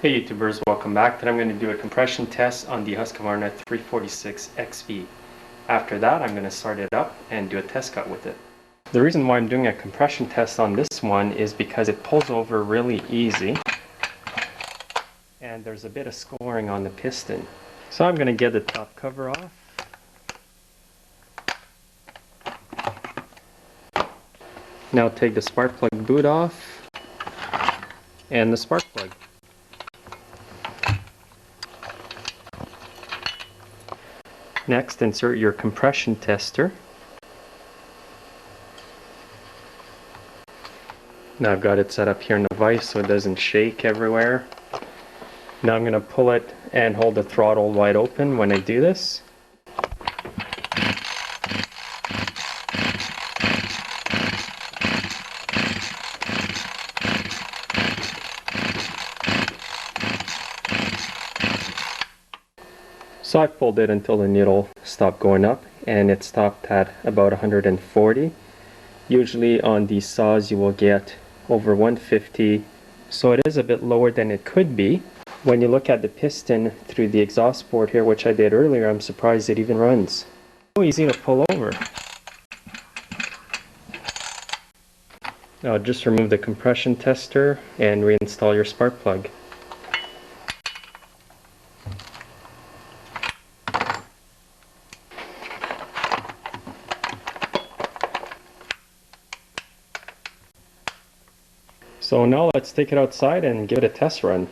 Hey YouTubers, welcome back. Today I'm going to do a compression test on the Husqvarna 346xp. After that I'm going to start it up and do a test cut with it. The reason why I'm doing a compression test on this one is because it pulls over really easy and there's a bit of scoring on the piston. So I'm going to get the top cover off. Now take the spark plug boot off and the spark plug. Next, insert your compression tester. Now I've got it set up here in the vise so it doesn't shake everywhere. Now I'm going to pull it and hold the throttle wide open when I do this. So I pulled it until the needle stopped going up, and it stopped at about 140. Usually on these saws you will get over 150, so it is a bit lower than it could be. When you look at the piston through the exhaust port here, which I did earlier, I'm surprised it even runs. So easy to pull over. Now just remove the compression tester and reinstall your spark plug. So now let's take it outside and give it a test run.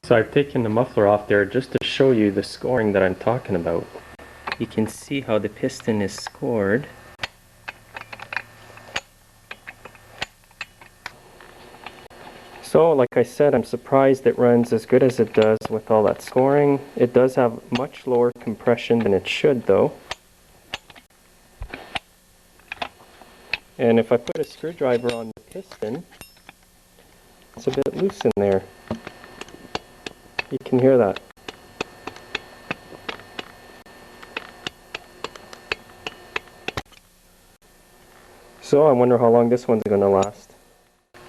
So I've taken the muffler off there just to show you the scoring that I'm talking about. You can see how the piston is scored. So like I said, I'm surprised it runs as good as it does with all that scoring. It does have much lower compression than it should though. And if I put a screwdriver on the piston, it's a bit loose in there. You can hear that. So I wonder how long this one's going to last.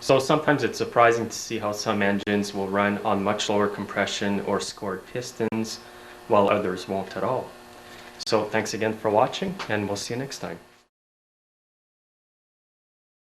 So sometimes it's surprising to see how some engines will run on much lower compression or scored pistons while others won't at all. So thanks again for watching, and we'll see you next time.